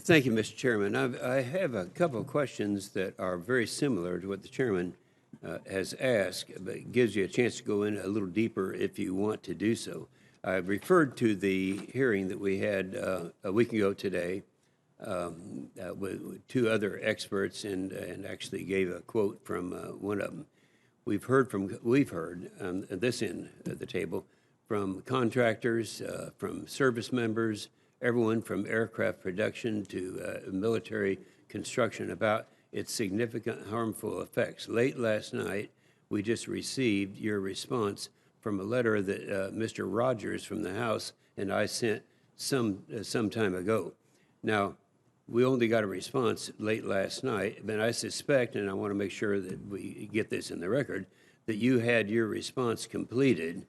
Thank you, Mr. Chairman. I have a couple of questions that are very similar to what the chairman has asked, but it gives you a chance to go in a little deeper if you want to do so. I referred to the hearing that we had a week ago today with two other experts and actually gave a quote from one of them. We've heard at this end of the table from contractors, from service members, everyone from aircraft production to military construction about its significant harmful effects. Late last night, we just received your response from a letter that Mr. Rogers from the House and I sent some time ago. Now, we only got a response late last night, but I suspect, and I want to make sure that we get this in the record, that you had your response completed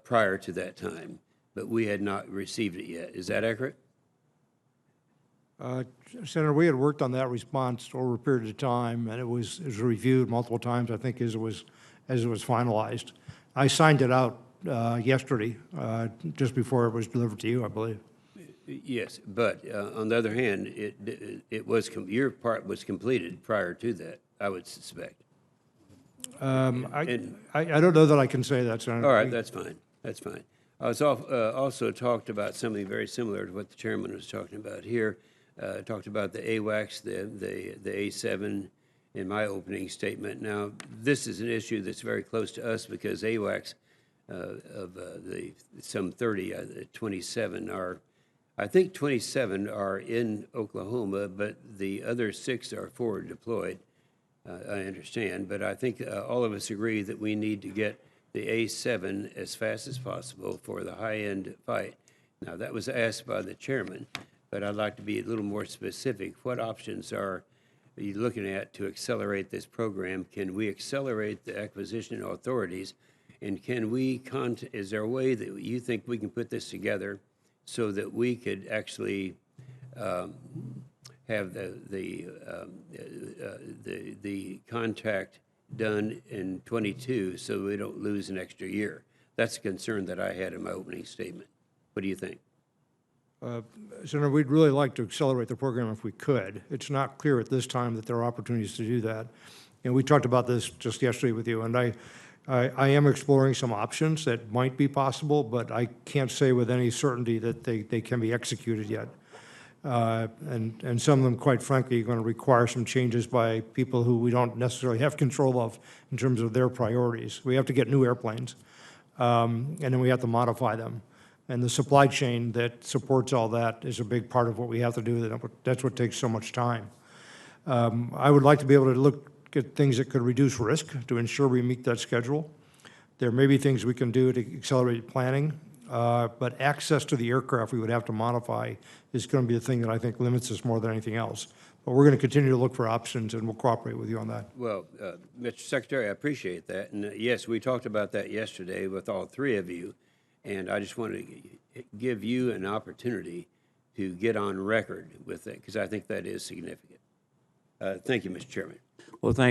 prior to that time, but we had not received it yet. Is that accurate? Senator, we had worked on that response over a period of time, and it was reviewed multiple times, I think, as it was finalized. I signed it out yesterday, just before it was delivered to you, I believe. Yes, but on the other hand, your part was completed prior to that, I would suspect. I don't know that I can say that, Senator. All right, that's fine. That's fine. I was also talked about something very similar to what the chairman was talking about here. Talked about the AWACS, the A7 in my opening statement. Now, this is an issue that's very close to us because AWACS of the some 30, 27 are, I think 27 are in Oklahoma, but the other 6 are forward deployed. I understand, but I think all of us agree that we need to get the A7 as fast as possible for the high-end fight. Now, that was asked by the chairman, but I'd like to be a little more specific. What options are you looking at to accelerate this program? Can we accelerate the acquisition authorities? And can we, is there a way that you think we can put this together so that we could actually have the contract done in 22 so we don't lose an extra year? That's a concern that I had in my opening statement. What do you think? Senator, we'd really like to accelerate the program if we could. It's not clear at this time that there are opportunities to do that. And we talked about this just yesterday with you, and I am exploring some options that might be possible, but I can't say with any certainty that they can be executed yet. And some of them, quite frankly, are going to require some changes by people who we don't necessarily have control of in terms of their priorities. We have to get new airplanes, and then we have to modify them. And the supply chain that supports all that is a big part of what we have to do. That's what takes so much time. I would like to be able to look at things that could reduce risk to ensure we meet that schedule. There may be things we can do to accelerate planning, but access to the aircraft we would have to modify is going to be the thing that I think limits us more than anything else. But we're going to continue to look for options, and we'll cooperate with you on that. Well, Mr. Secretary, I appreciate that. And yes, we talked about that yesterday with all 3 of you. And I just want to give you an opportunity to get on record with it, because I think that is significant. Thank you, Mr. Chairman. Well, thank